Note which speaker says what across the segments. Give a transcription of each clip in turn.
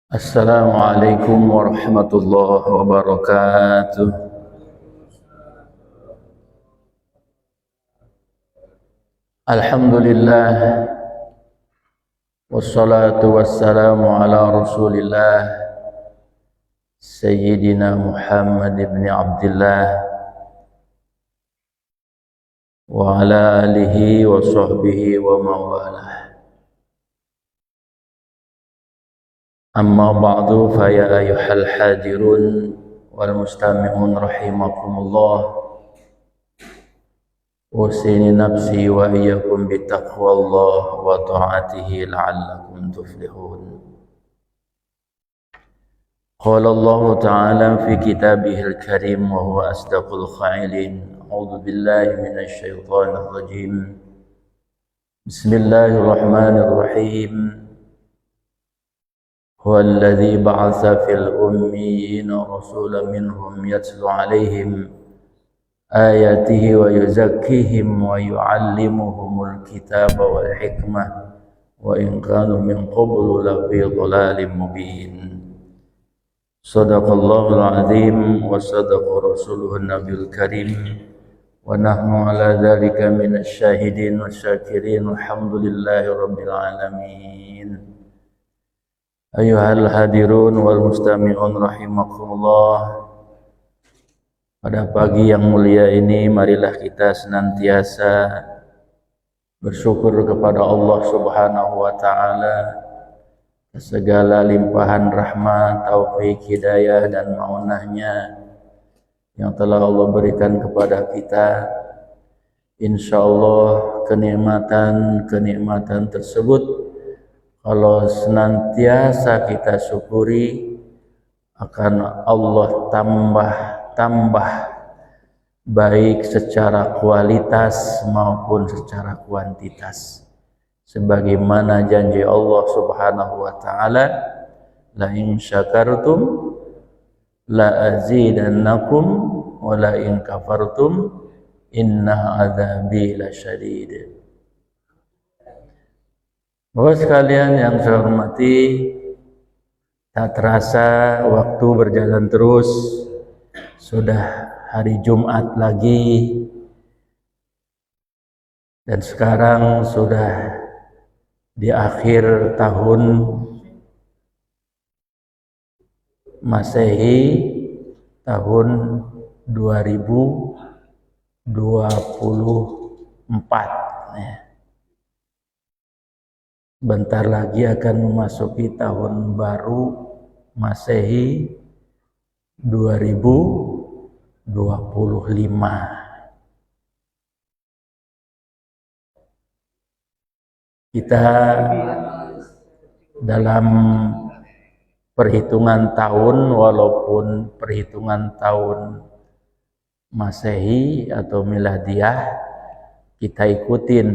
Speaker 1: Assalamualaikum warahmatullahi wabarakatuh. Alhamdulillah wassalatu wassalamu ala Rasulillah Sayyidina Muhammad ibn Abdullah wa ala alihi wa sahbihi wa mawalah. Amma ba'du fa ya ayyuhal hadirun wal mustami'un rahimakumullah. Usini nafsi wa iyyakum bitaqwallah wa ta'atihi la'allakum tuflihun. Qala Allah ta'ala fi kitabihil karim wa huwa asdaqul qa'ilin. A'udzu billahi minasy syaithanir rajim. Bismillahirrahmanirrahim. هو الذي بعث في الأميين رسولا منهم يتلو عليهم آياته ويزكيهم ويعلمهم الكتاب والحكمة وإن كانوا من قبل لفي ضلال مبين. صدق الله العظيم وصدق رسوله النبي الكريم ونحن على ذلك من الشاهدين والشاكرين والحمد لله رب العالمين. Ayyuhal hadirun wal mustami'un rahimakumullah. Pada pagi yang mulia ini marilah kita senantiasa bersyukur kepada Allah Subhanahu wa taala segala limpahan rahmat, taufik, hidayah dan maunahnya yang telah Allah berikan kepada kita. Insyaallah kenikmatan tersebut kalau senantiasa kita syukuri, akan Allah tambah baik secara kualitas maupun secara kuantitas. Sebagaimana janji Allah Subhanahu wa taala, la in syakartum la azidannakum wa la in kafartum inna adzabi lasyadid. Bapak sekalian yang saya hormati, tak terasa waktu berjalan terus. Sudah hari Jumat lagi dan sekarang sudah di akhir tahun Masehi tahun 2024 ya. Bentar lagi akan memasuki tahun baru Masehi 2025. Kita dalam perhitungan tahun, walaupun perhitungan tahun Masehi atau Miladiah kita ikutin,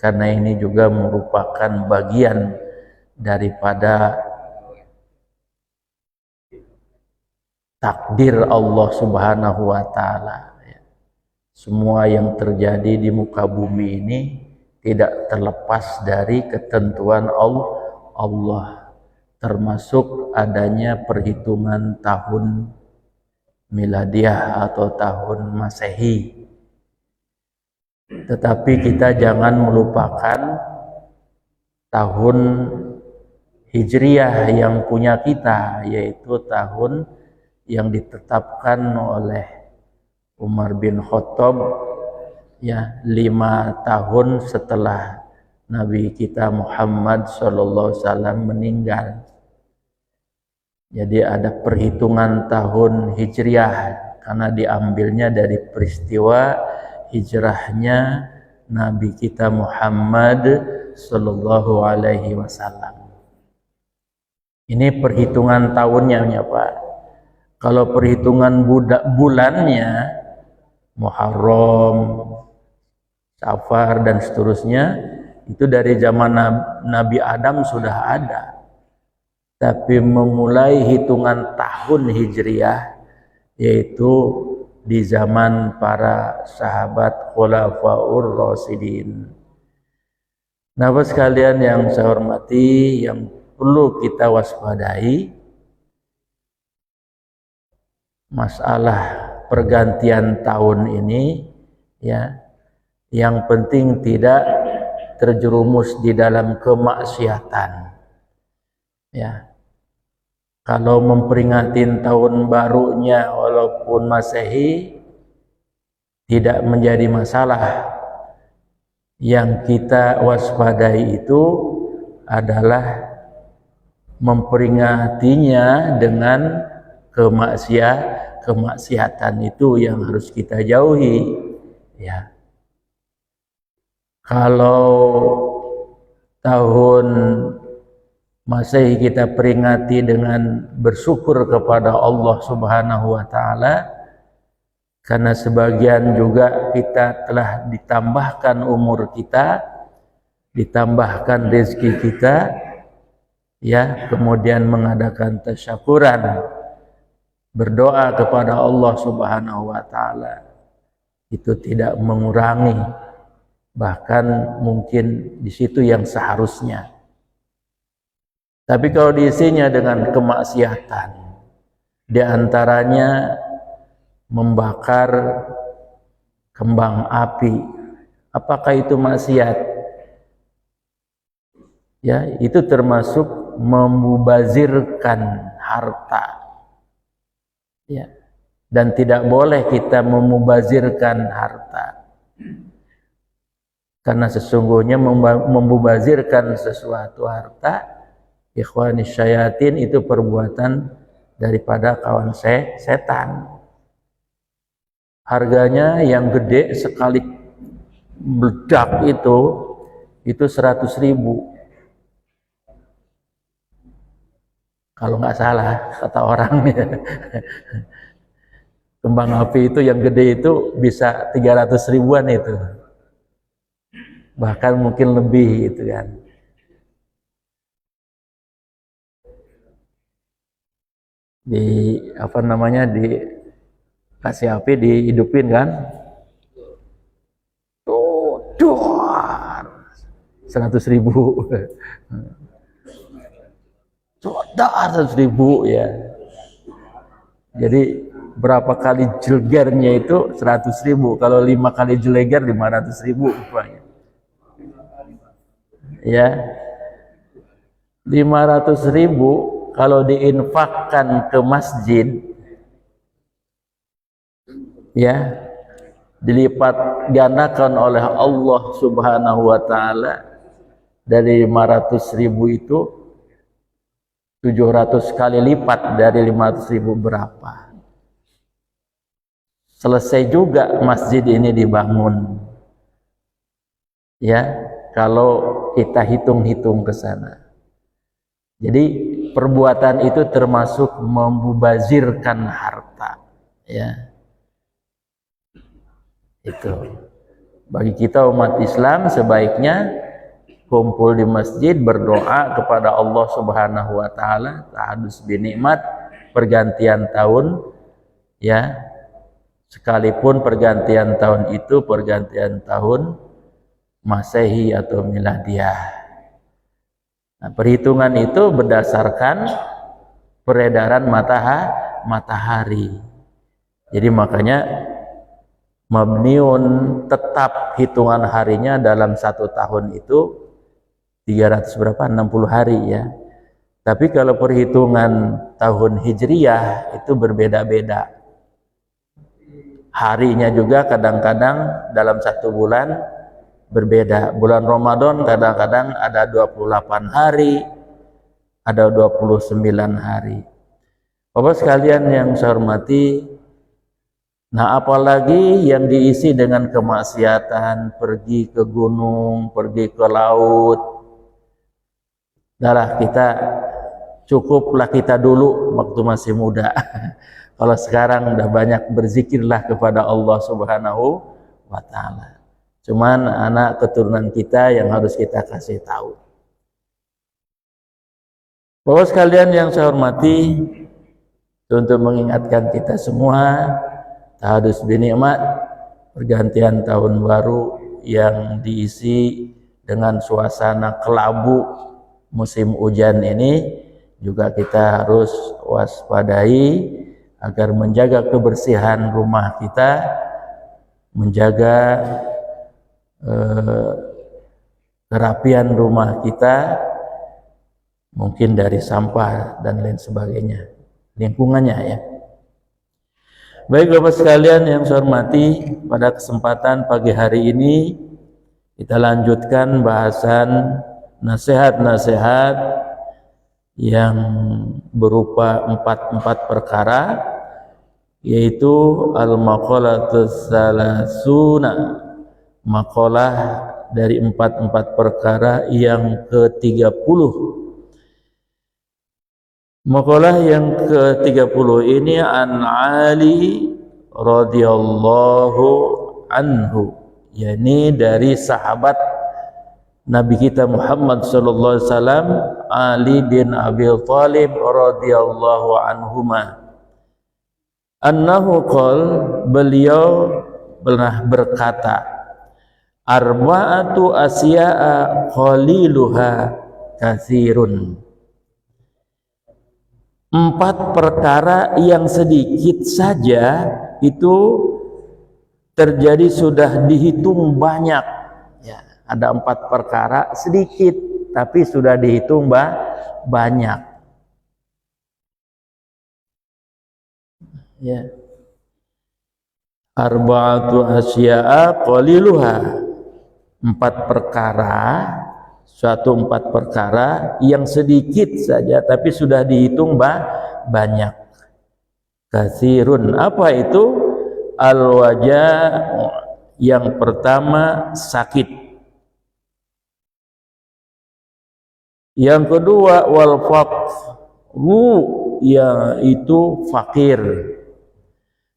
Speaker 1: karena ini juga merupakan bagian daripada takdir Allah Subhanahu wa taala. Semua yang terjadi di muka bumi ini tidak terlepas dari ketentuan Allah, termasuk adanya perhitungan tahun Miladiah atau tahun Masehi. Tetapi kita jangan melupakan tahun Hijriah yang punya kita, yaitu tahun yang ditetapkan oleh Umar bin Khattab ya 5 tahun setelah Nabi kita Muhammad SAW meninggal. Jadi ada perhitungan tahun Hijriah karena diambilnya dari peristiwa hijrahnya Nabi kita Muhammad sallallahu alaihi wasallam. Ini perhitungan tahunnya ya Pak. Kalau perhitungan bulannya Muharram, Safar dan seterusnya itu dari zaman Nabi Adam sudah ada. Tapi memulai hitungan tahun Hijriah yaitu di zaman para sahabat Khulafaur Rasyidin. Nah, sekalian yang saya hormati, yang perlu kita waspadai masalah pergantian tahun ini, ya, yang penting tidak terjerumus di dalam kemaksiatan. Ya, kalau memperingati tahun barunya walaupun Masehi tidak menjadi masalah. Yang kita waspadai itu adalah memperingatinya dengan kemaksiatan itu yang harus kita jauhi, ya. Kalau tahun Masehi kita peringati dengan bersyukur kepada Allah Subhanahu wa taala, karena sebagian juga kita telah ditambahkan umur kita, ditambahkan rezeki kita, ya, kemudian mengadakan tasyakuran, berdoa kepada Allah Subhanahu wa taala, itu tidak mengurangi, bahkan mungkin di situ yang seharusnya. Tapi kalau diisinya dengan kemaksiatan, di antaranya membakar kembang api, apakah itu maksiat? Ya, itu termasuk memubazirkan harta. Ya, dan tidak boleh kita memubazirkan harta, karena sesungguhnya memubazirkan sesuatu harta, ikhwanis syayatin, itu perbuatan daripada kawan setan. Harganya yang gede sekali meledak itu 100.000 kalau nggak salah kata orang. Kembang api itu yang gede itu bisa 300 ribuan itu, bahkan mungkin lebih itu kan. Di apa namanya, di kasih api dihidupin kan, tuh 100.000 sodar 100.000 ya. Jadi berapa kali jelegernya itu 100.000, kalau 5 kali jeleger 500.000 rupanya. Ya, 500.000 kalau diinfakkan ke masjid, ya, dilipat gandakan oleh Allah Subhanahu wa taala. Dari 500.000 itu 700 kali lipat dari 500.000 berapa? Selesai juga masjid ini dibangun, ya, kalau kita hitung-hitung ke sana. Jadi perbuatan itu termasuk membazirkan harta, ya. Itu bagi kita umat Islam sebaiknya kumpul di masjid, berdoa kepada Allah Subhanahu wa taala, tahadus binikmat pergantian tahun, ya. Sekalipun pergantian tahun itu pergantian tahun Masehi atau Miladiah. Nah, perhitungan itu berdasarkan peredaran matahari. Jadi makanya mabniun, tetap hitungan harinya dalam 1 tahun itu 300 berapa? 60 hari ya. Tapi kalau perhitungan tahun Hijriyah itu berbeda-beda. Harinya juga kadang-kadang dalam 1 bulan berbeda. Bulan Ramadan kadang-kadang ada 28 hari, ada 29 hari. Bapak sekalian yang saya hormati, nah apalagi yang diisi dengan kemaksiatan, pergi ke gunung, pergi ke laut. Dahlah, kita cukuplah kita dulu waktu masih muda. Kalau sekarang udah banyak, berzikirlah kepada Allah Subhanahu wa taala. Cuman anak keturunan kita yang harus kita kasih tahu. Bapak sekalian yang saya hormati, untuk mengingatkan kita semua, tahadus binikmat pergantian tahun baru yang diisi dengan suasana kelabu, musim hujan ini juga kita harus waspadai agar menjaga kebersihan rumah kita, menjaga kerapian rumah kita, mungkin dari sampah dan lain sebagainya, lingkungannya ya. Baik Bapak sekalian yang saya hormati, pada kesempatan pagi hari ini kita lanjutkan bahasan nasihat-nasihat yang berupa empat perkara, yaitu al-maqalatus salasuna, maqalah dari empat perkara yang ke-30. Maqalah yang ke-30 ini an Ali radhiyallahu anhu, yakni dari sahabat Nabi kita Muhammad sallallahu alaihi wasallam, Ali bin Abi Thalib radhiyallahu anhuma. Annahu qol, beliau pernah berkata, arba'atu asya'a qaliluha katsirun. 4 perkara yang sedikit saja itu terjadi sudah dihitung banyak. Ya, ada 4 perkara sedikit tapi sudah dihitung banyak. Ya. Arba'atu asya'a qaliluha, 4 perkara, suatu 4 perkara yang sedikit saja tapi sudah dihitung banyak. Katsirun, apa itu? Al-wajah, yang pertama sakit, yang kedua wal faqru, yaitu fakir,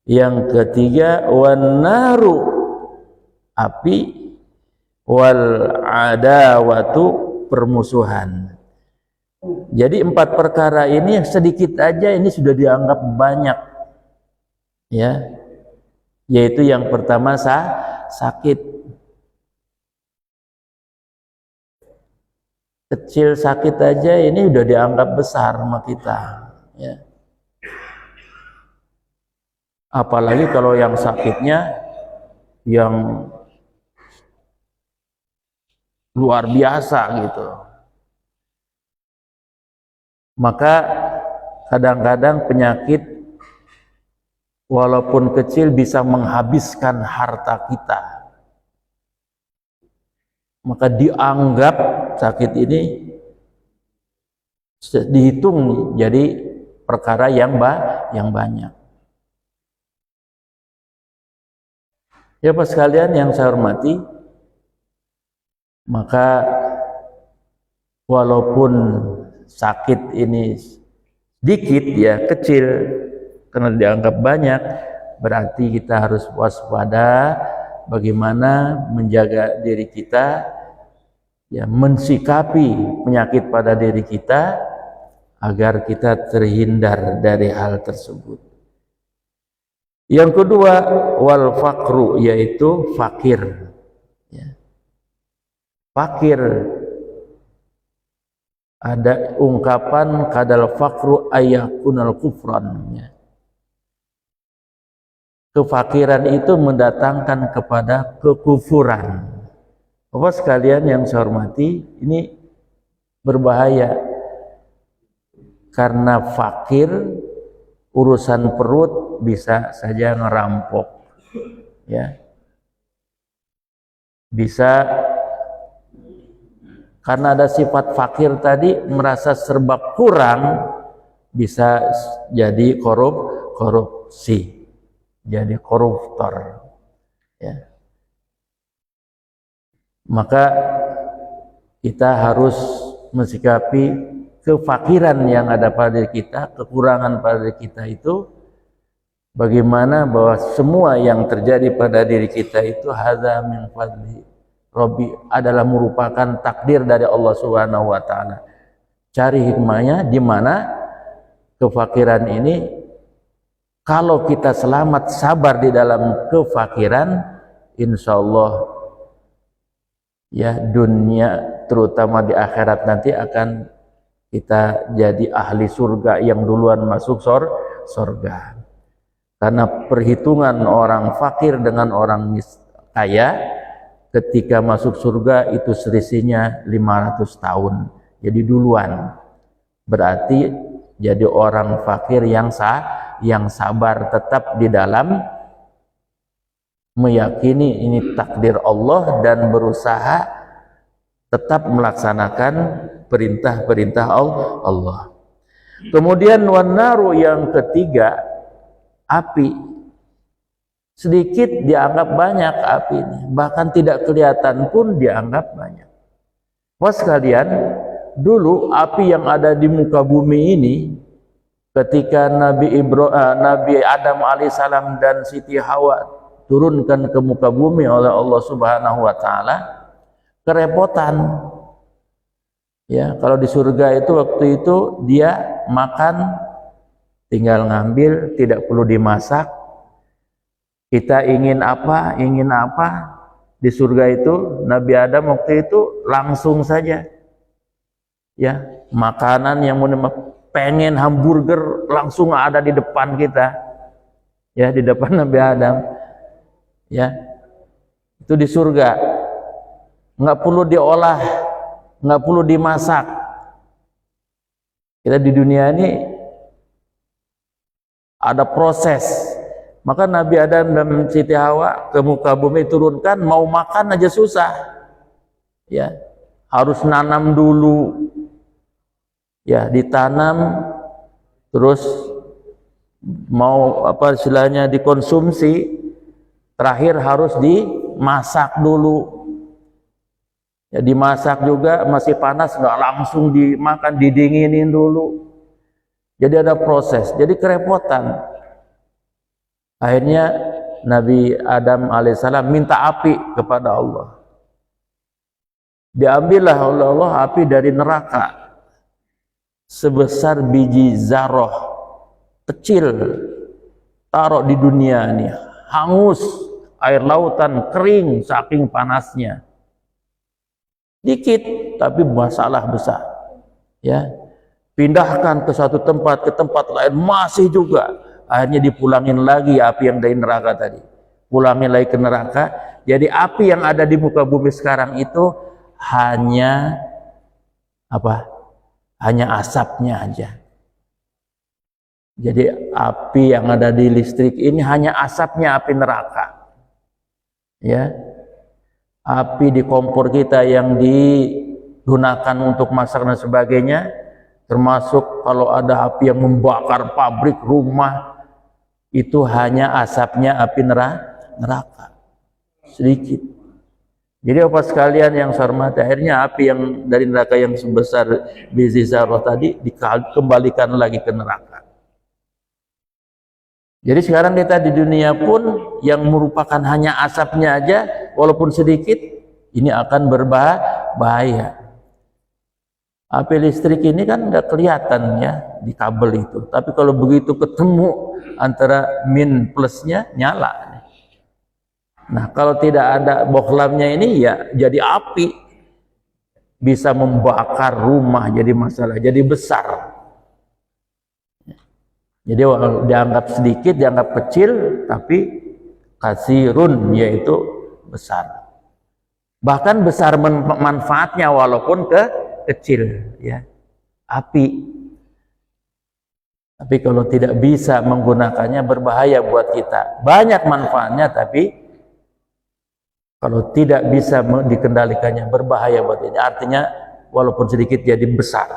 Speaker 1: yang ketiga wan naru, api, wal adawatu, permusuhan. Jadi 4 perkara ini sedikit aja ini sudah dianggap banyak, ya. Yaitu yang pertama sakit. Kecil sakit aja ini sudah dianggap besar sama kita, ya. Apalagi kalau yang sakitnya yang luar biasa gitu. Maka kadang-kadang penyakit walaupun kecil bisa menghabiskan harta kita. Maka dianggap sakit ini dihitung jadi perkara yang banyak. Ya Bapak sekalian yang saya hormati, maka walaupun sakit ini sedikit, ya kecil, karena dianggap banyak, berarti kita harus waspada bagaimana menjaga diri kita, ya, mensikapi penyakit pada diri kita agar kita terhindar dari hal tersebut. Yang kedua wal faqru, yaitu fakir, ya. Fakir, ada ungkapan kadal faqru ayakunal kufran, ya. Kefakiran itu mendatangkan kepada kekufuran. Bapak sekalian yang saya hormati, ini berbahaya karena fakir, urusan perut bisa saja ngerampok, ya. Bisa karena ada sifat fakir tadi, merasa serba kurang, bisa jadi korupsi, jadi koruptor, ya. Maka kita harus mensikapi kefakiran yang ada pada diri kita, kekurangan pada diri kita itu, bagaimana bahwa semua yang terjadi pada diri kita itu hadza min fadli Rabbi, adalah merupakan takdir dari Allah Subhanahu wa taala. Cari hikmahnya di mana kefakiran ini, kalau kita selamat sabar di dalam kefakiran, insya Allah, ya, dunia terutama di akhirat nanti akan kita jadi ahli surga yang duluan masuk surga. Karena perhitungan orang fakir dengan orang kaya ketika masuk surga itu selisihnya 500 tahun. Jadi duluan. Berarti jadi orang fakir yang sabar tetap di dalam meyakini ini takdir Allah dan berusaha tetap melaksanakan perintah-perintah Allah. Kemudian wanaru yang ketiga, api. Sedikit dianggap banyak api ini, bahkan tidak kelihatan pun dianggap banyak. Wah sekalian, dulu api yang ada di muka bumi ini ketika Nabi Adam alaihissalam dan Siti Hawa turunkan ke muka bumi oleh Allah Subhanahu wa taala, kerepotan. Ya, kalau di surga itu waktu itu dia makan tinggal ngambil, tidak perlu dimasak. Kita ingin apa di surga itu, Nabi Adam waktu itu langsung saja. Ya, makanan yang pengen hamburger langsung ada di depan kita. Ya, di depan Nabi Adam. Ya. Itu di surga. Nggak perlu diolah, nggak perlu dimasak. Kita di dunia ini ada proses. Maka Nabi Adam dan Siti Hawa ke muka bumi turunkan, mau makan aja susah. Ya, harus nanam dulu. Ya, ditanam terus mau apa istilahnya dikonsumsi, terakhir harus dimasak dulu. Ya, dimasak juga masih panas, nggak langsung dimakan, didinginin dulu. Jadi ada proses, jadi kerepotan. Akhirnya Nabi Adam alaihissalam minta api kepada Allah. Diambillah oleh Allah api dari neraka sebesar biji zarah kecil, taruh di dunia ini, hangus, air lautan kering saking panasnya. Dikit tapi masalah besar. Ya, pindahkan ke satu tempat, ke tempat lain masih juga. Akhirnya dipulangin lagi api yang dari neraka tadi, pulangin lagi ke neraka. Jadi api yang ada di muka bumi sekarang itu hanya apa? Hanya asapnya aja. Jadi api yang ada di listrik ini hanya asapnya api neraka. Ya, api di kompor kita yang digunakan untuk masak dan sebagainya, termasuk kalau ada api yang membakar pabrik, rumah, itu hanya asapnya api neraka sedikit. Jadi apa sekalian yang saya hormati, akhirnya api yang dari neraka yang sebesar biji zarah tadi dikembalikan lagi ke neraka. Jadi sekarang kita di dunia pun yang merupakan hanya asapnya aja, walaupun sedikit, ini akan berbahaya. Api listrik ini kan nggak kelihatan ya di kabel itu, tapi kalau begitu ketemu antara min plusnya nyala. Nah, kalau tidak ada bohlamnya ini ya jadi api, bisa membakar rumah, jadi masalah, jadi besar. Jadi dianggap sedikit, dianggap kecil, tapi kasirun, yaitu besar. Bahkan besar manfaatnya walaupun kecil, ya, api. Tapi kalau tidak bisa menggunakannya berbahaya buat kita. Banyak manfaatnya, tapi kalau tidak bisa dikendalikannya berbahaya buat ini. Artinya walaupun sedikit jadi besar.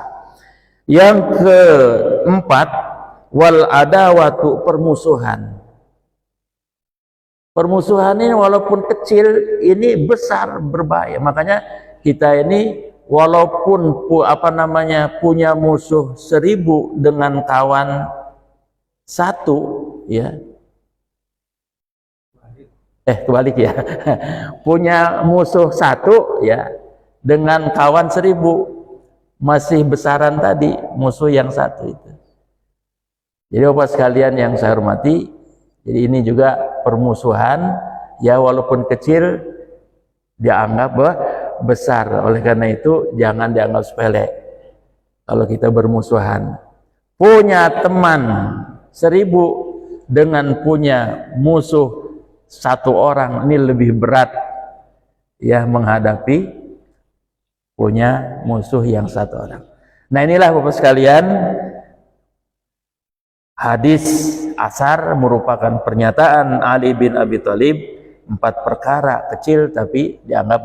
Speaker 1: Yang keempat, wal adawatu, permusuhan. Permusuhan ini walaupun kecil, ini besar, berbahaya. Makanya kita ini walaupun punya musuh 1000 dengan kawan 1, ya. Kebalik ya. Punya musuh 1 ya dengan kawan 1000, masih besaran tadi musuh yang 1 itu. Jadi Bapak sekalian yang saya hormati, jadi ini juga permusuhan ya, walaupun kecil dianggap besar. Oleh karena itu jangan dianggap sepele kalau kita bermusuhan. Punya teman 1000 dengan punya musuh 1 orang, ini lebih berat ya menghadapi punya musuh yang 1 orang. Nah, inilah Bapak sekalian, hadis asar merupakan pernyataan Ali bin Abi Thalib, 4 perkara kecil tapi dianggap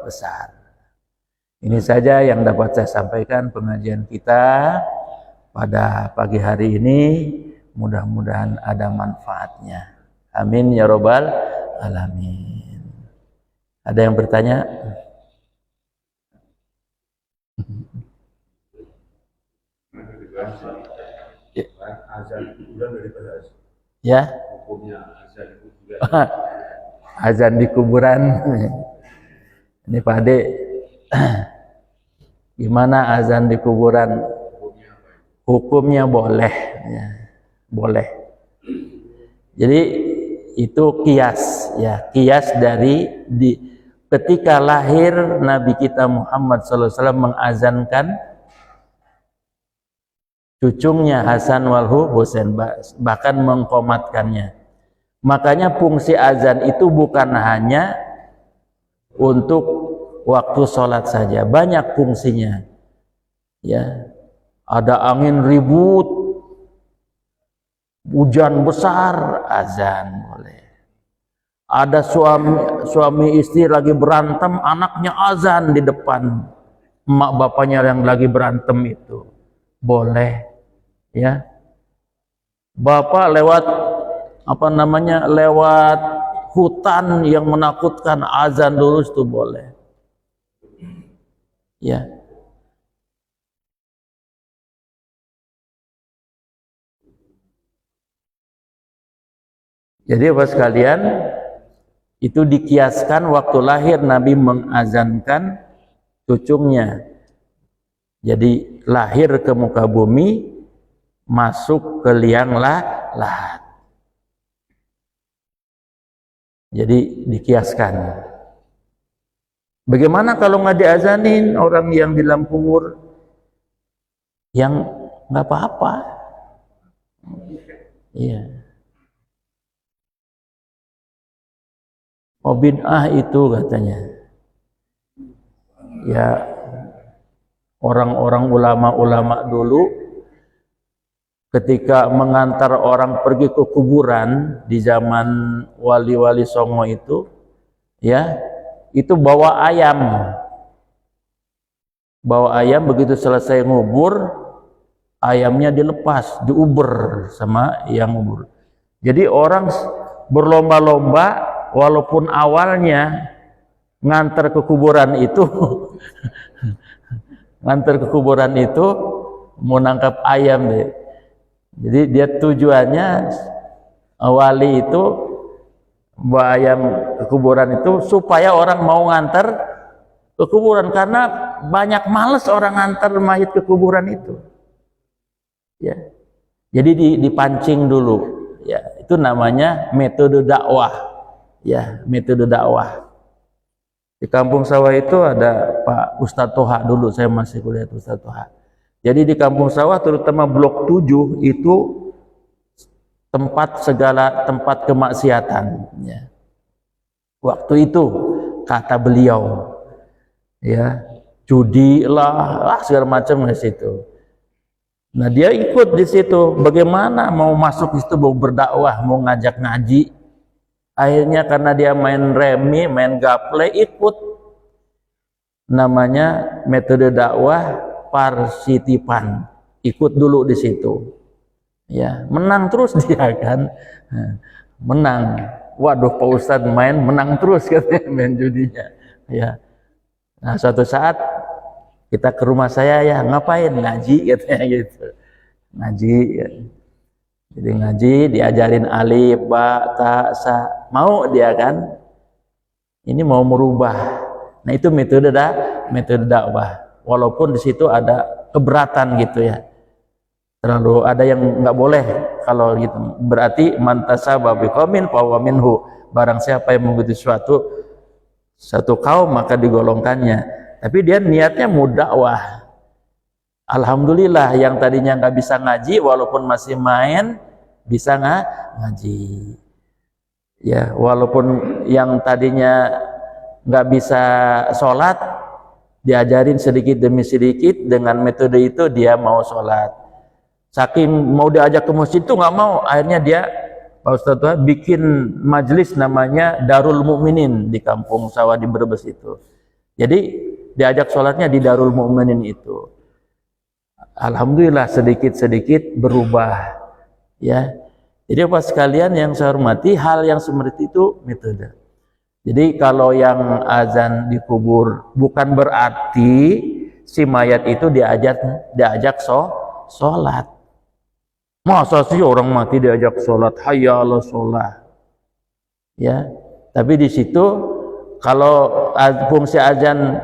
Speaker 1: besar. Ini saja yang dapat saya sampaikan pengajian kita pada pagi hari ini. Mudah-mudahan ada manfaatnya. Amin ya robbal alamin. Ada yang bertanya? Ya. Azan di kuburan. Ini Pak Ade, gimana azan di kuburan? Hukumnya boleh, ya. Boleh. Jadi itu kias, ya, kias dari ketika lahir Nabi kita Muhammad SAW mengazankan cucunya Hasan wal Husain, bahkan mengkomatkannya. Makanya fungsi azan itu bukan hanya untuk waktu sholat saja, banyak fungsinya. Ya, ada angin ribut, hujan besar, azan boleh. Ada suami istri lagi berantem, anaknya azan di depan emak bapaknya yang lagi berantem itu, boleh. Ya, bapak lewat lewat hutan yang menakutkan, azan dulu itu boleh. Ya. Jadi Bapak sekalian, itu dikiaskan waktu lahir Nabi mengazankan cucunya. Jadi lahir ke muka bumi, masuk ke liang lahat. Jadi dikiaskan. Bagaimana kalau nggak diazanin orang yang di dalam kubur? Yang nggak apa-apa. Iya. Oh, bid'ah itu katanya. Ya, orang-orang ulama-ulama dulu ketika mengantar orang pergi ke kuburan di zaman wali-wali Songo itu, ya, itu bawa ayam. Bawa ayam, begitu selesai ngubur, ayamnya dilepas, diuber sama yang ngubur. Jadi orang berlomba-lomba, walaupun awalnya ngantar ke kuburan itu mau nangkap ayam deh. Jadi dia tujuannya, wali itu bawa ayam ke kuburan itu supaya orang mau ngantar ke kuburan, karena banyak males orang ngantar mayit ke kuburan itu. Ya. Jadi dipancing dulu. Ya, itu namanya metode dakwah. Ya, metode dakwah. Di Kampung Sawah itu ada Pak Ustadz Toha dulu, saya masih kuliah Ustadz Toha. Jadi di Kampung Sawah terutama blok 7 itu segala tempat kemaksiatan. Ya. Waktu itu kata beliau, ya, judi lah, segala macam di situ. Nah, dia ikut di situ. Bagaimana mau masuk di situ, mau berdakwah, mau ngajak ngaji? Akhirnya karena dia main remi, main gaple, ikut. Namanya metode dakwah parsitipan. Ikut dulu di situ. Ya, menang terus dia kan. Menang. Waduh, Pak Ustadz menang terus katanya, main judinya. Ya. Nah, suatu saat kita ke rumah saya, ya, ngapain? Ngaji katanya gitu. Ngaji. Ya. Jadi ngaji, diajarin alif, ba, ta, sa. Mau dia kan? Ini mau merubah. Nah, itu metode dakwah. Walaupun di situ ada keberatan gitu ya. Terlalu ada yang nggak boleh kalau gitu. Berarti man tasaba biqaumin fa huwa minhu. Barang siapa yang mengikuti satu kaum maka digolongkannya. Tapi dia niatnya mau dakwah. Alhamdulillah yang tadinya nggak bisa ngaji walaupun masih main bisa ngaji. Ya, walaupun yang tadinya nggak bisa sholat diajarin sedikit demi sedikit, dengan metode itu dia mau sholat. Saking mau diajak ke masjid tuh nggak mau, akhirnya dia Pak Ustadz bikin majelis namanya Darul Mukminin di kampung sawah di Brebes itu. Jadi diajak sholatnya di Darul Mukminin itu. Alhamdulillah sedikit-sedikit berubah, ya. Jadi Bapak sekalian yang saya hormati, hal yang seperti itu metode. Jadi kalau yang azan dikubur bukan berarti si mayat itu diajak sholat. Masa sih orang mati diajak sholat? Hayya 'alas sholat. Ya, tapi di situ kalau fungsi azan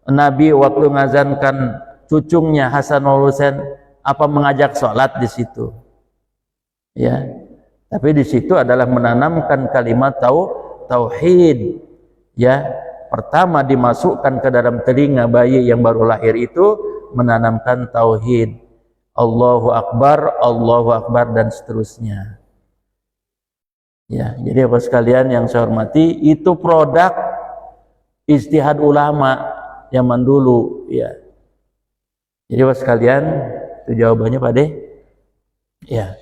Speaker 1: Nabi waktu ngazankan cucungnya Hasanul Husain apa mengajak sholat di situ? Ya, tapi di situ adalah menanamkan kalimat tauhid. Ya, pertama dimasukkan ke dalam telinga bayi yang baru lahir itu menanamkan tauhid. Allahu Akbar dan seterusnya. Ya, jadi Bapak sekalian yang saya hormati, itu produk ijtihad ulama zaman dulu, ya. Jadi Bapak sekalian, itu jawabannya Pak De. Ya.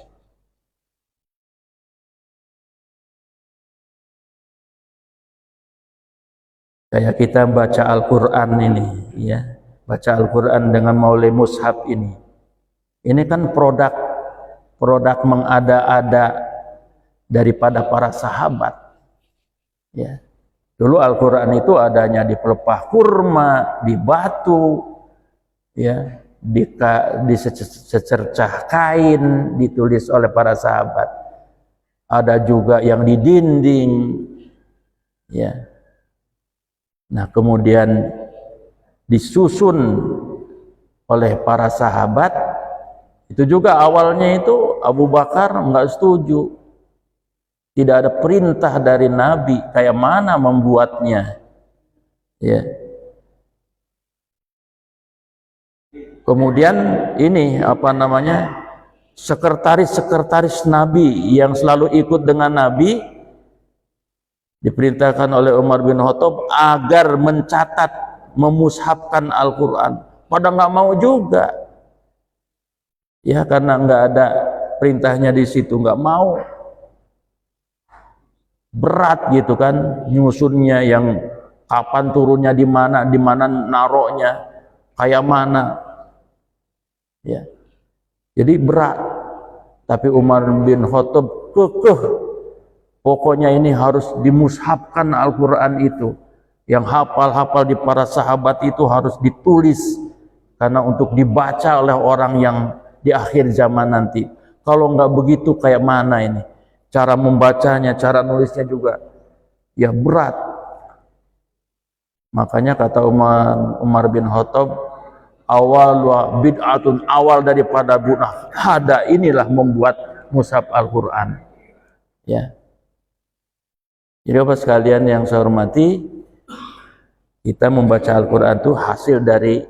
Speaker 1: Kayak kita baca Al-Quran ini, ya, baca Al-Quran dengan maulid mushaf ini kan produk mengada-ada daripada para sahabat. Ya, dulu Al-Quran itu adanya di pelepah kurma, di batu, ya, di secercah kain ditulis oleh para sahabat. Ada juga yang di dinding, ya. Nah, kemudian disusun oleh para sahabat. Itu juga awalnya itu Abu Bakar enggak setuju. Tidak ada perintah dari Nabi, kayak mana membuatnya. Ya. Kemudian ini apa namanya? Sekretaris Nabi yang selalu ikut dengan Nabi diperintahkan oleh Umar bin Khattab agar mencatat, memushafkan Al-Quran. Pada nggak mau juga, ya, karena nggak ada perintahnya di situ, nggak mau. Berat gitu kan nyusunnya, yang kapan turunnya, di mana naroknya, kayak mana, ya. Jadi berat. Tapi Umar bin Khattab kekeh. Pokoknya ini harus dimushafkan Al-Quran itu. Yang hafal-hafal di para sahabat itu harus ditulis. Karena untuk dibaca oleh orang yang di akhir zaman nanti. Kalau nggak begitu kayak mana ini? Cara membacanya, cara nulisnya juga ya berat. Makanya kata Umar bin Khattab, awal bid'atun, awal daripada bid'ah ada inilah membuat mushaf Al-Quran. Ya. Jadi Bapak sekalian yang saya hormati, kita membaca Al-Quran itu hasil dari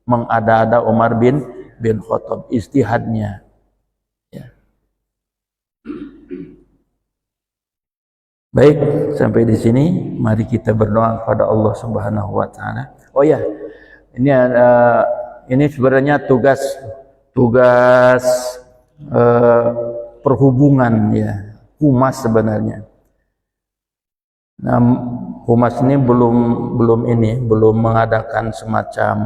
Speaker 1: mengada-ada Umar bin Khattab, ijtihadnya. Ya. Baik, sampai di sini mari kita berdoa kepada Allah Subhanahu wa taala. Oh ya, ini sebenarnya tugas perhubungan, ya, humas sebenarnya. Nah, humas ini belum mengadakan semacam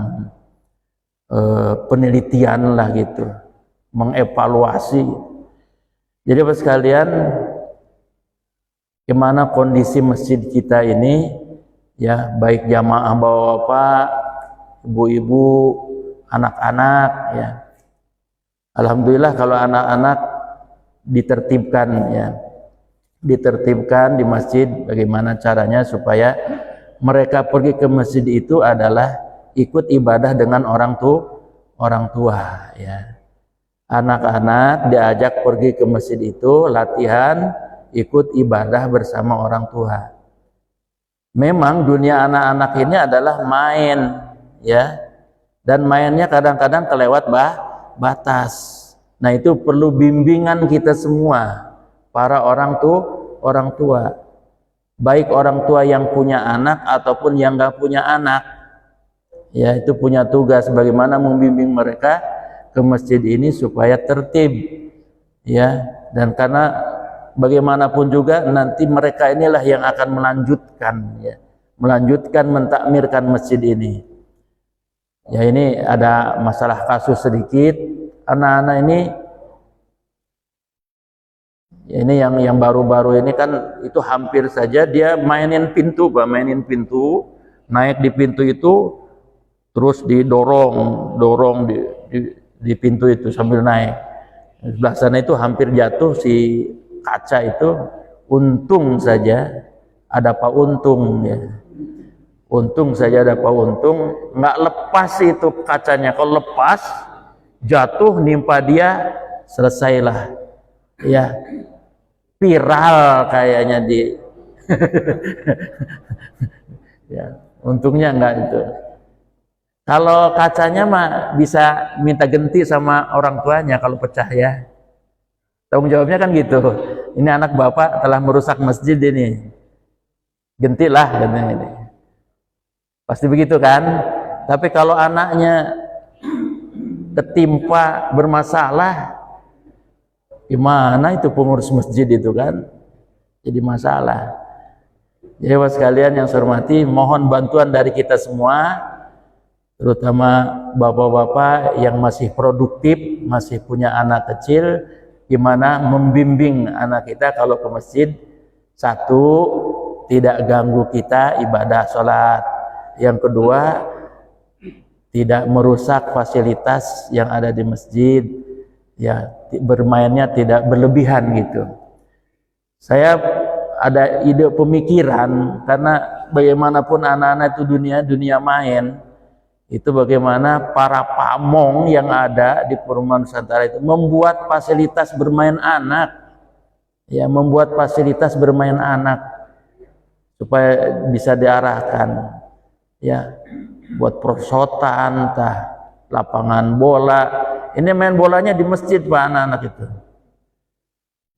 Speaker 1: penelitian lah gitu, mengevaluasi. Jadi Bapak sekalian, gimana kondisi masjid kita ini, ya, baik jamaah bapak-bapak, ibu-ibu, anak-anak, ya. Alhamdulillah kalau anak-anak ditertibkan, ya. Ditertibkan di masjid, bagaimana caranya supaya mereka pergi ke masjid itu adalah ikut ibadah dengan orang tua, ya. Anak-anak diajak pergi ke masjid itu latihan ikut ibadah bersama orang tua. Memang dunia anak-anak ini adalah main, ya, dan mainnya kadang-kadang kelewat batas. Nah, itu perlu bimbingan kita semua, para orang tua, baik orang tua yang punya anak ataupun yang nggak punya anak, ya, itu punya tugas bagaimana membimbing mereka ke masjid ini supaya tertib, ya, dan karena bagaimanapun juga nanti mereka inilah yang akan melanjutkan, ya, melanjutkan mentakmirkan masjid ini. Ya, ini ada masalah kasus sedikit. Anak-anak ini, ya, ini yang baru-baru ini kan itu hampir saja dia mainin pintu, naik di pintu itu terus dorong di pintu itu sambil naik. Sebelah sana itu hampir jatuh si kaca itu. Untung saja ada Pak Untung, ya. Untung saja ada Pak Untung, nggak lepas itu kacanya. Kalau lepas jatuh nimpa dia, selesailah, ya, viral kayaknya di ya, untungnya enggak itu. Kalau kacanya mah bisa minta ganti sama orang tuanya kalau pecah, ya. Tanggung jawabnya kan gitu. Ini anak bapak telah merusak masjid ini, gentilah katanya ini. Pasti begitu kan? Tapi kalau anaknya ketimpa bermasalah, gimana itu pengurus masjid itu kan? Jadi masalah. Jadi sekalian yang saya hormati, mohon bantuan dari kita semua, terutama bapak-bapak yang masih produktif, masih punya anak kecil, gimana membimbing anak kita kalau ke masjid. Satu, tidak ganggu kita ibadah sholat. Yang kedua, tidak merusak fasilitas yang ada di masjid, ya, bermainnya tidak berlebihan gitu. Saya ada ide pemikiran, karena bagaimanapun anak-anak itu dunia main. Itu bagaimana para pamong yang ada di perumahan Nusantara itu membuat fasilitas bermain anak, ya, membuat fasilitas bermain anak supaya bisa diarahkan, ya, buat perosotan, lapangan bola. Ini main bolanya di masjid Pak, anak-anak itu,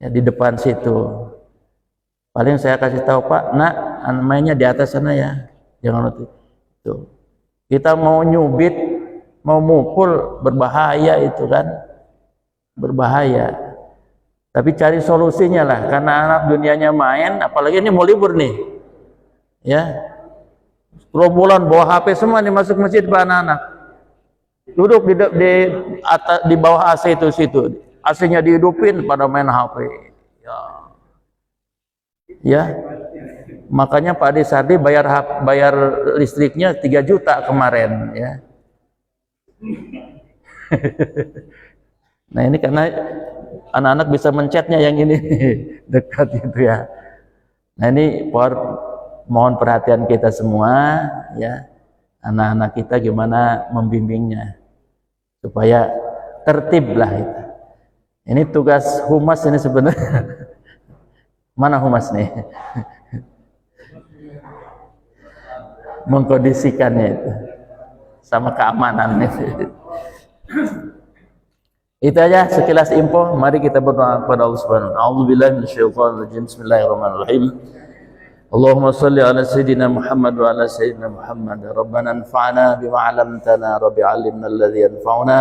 Speaker 1: ya, di depan situ. Paling saya kasih tahu, Pak, nak, mainnya di atas sana, ya, jangan nanti itu. Kita mau nyubit, mau mukul, berbahaya itu kan, berbahaya. Tapi cari solusinya lah, karena anak dunianya main, apalagi ini mau libur nih, ya. Gerombolan bawa HP semua nih masuk masjid, anak-anak duduk di bawah AC itu situ, AC-nya dihidupin pada main HP, ya. Ya, makanya Pak Ade Sardi bayar listriknya 3 juta kemarin, ya. Nah, ini karena anak-anak bisa mencetnya yang ini dekat itu, ya. Nah, ini mohon perhatian kita semua, ya. Anak-anak kita gimana membimbingnya supaya tertib lah itu. Ini tugas humas ini sebenarnya. Mana humas nih? Mengkondisikannya itu sama keamanan itu. Itu aja sekilas info. Mari kita berdoa kepada Allah Subhanahu wa taala. A'udzubillahi minasyaitonir rajim. Bismillahirrahmanirrahim. Allahumma shalli ala sayyidina Muhammad wa ala sayyidina Muhammad. Rabbana anfa'na bima 'allamtana, rabbi 'allimna alladhi yanfa'una,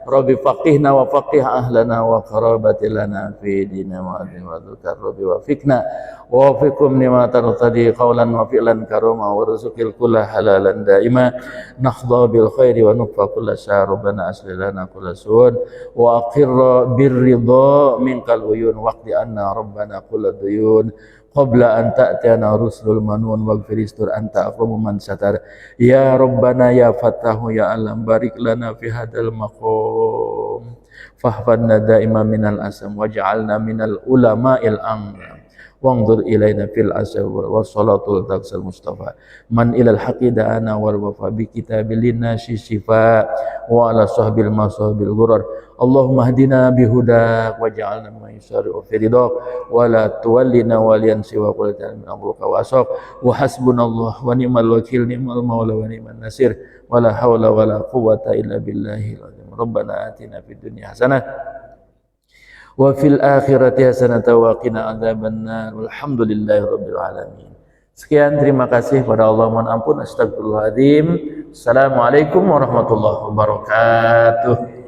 Speaker 1: rabbi faqihna wa faqih ahlana wa qarabati lana fi dinina wa dzikr, rabbi wafiqna wa wafiqhum lima tartadi qawlan wa fi'lan karama wa rizqil kulla halalan daima nahdha bil khairi wa nufa kulla syar. Rabbana aslih lana kulla su'un wa aqirra birridha minkal uyun waqdi anna rabbana kulla duyun qabla an ta'tiyana rusulul manun waghfir istur anta aqrabu man satar. Ya Rabbana ya Fatahu ya Alam, barik lana fi hadal maqam fahfanna daima minal asam waj'alna minal ulama'il amram وانظر إلينا في العشاء والصلاة والتقصى المصطفى من إلى الحق دعانا والوفاء بكتاب للناس شفاء وعلى صحب المصاب الغرر اللهم اهدنا بهداك واجعلنا ممن يسارع في رضاك ولا تولنا وليا سواك ولا تجعلنا من أمرك وعصاك وحسبنا الله ونعم الوكيل نعم المولى ونعم النصير ولا حول ولا قوة إلا بالله العظيم ربنا آتنا في الدنيا حسنة وفي الآخرة حسنة وقنا عذاب النار والحمد لله رب العالمين. Sekian, terima kasih pada Allah, mohon ampun, astagfirullahaladzim. Assalamualaikum warahmatullahi wabarakatuh.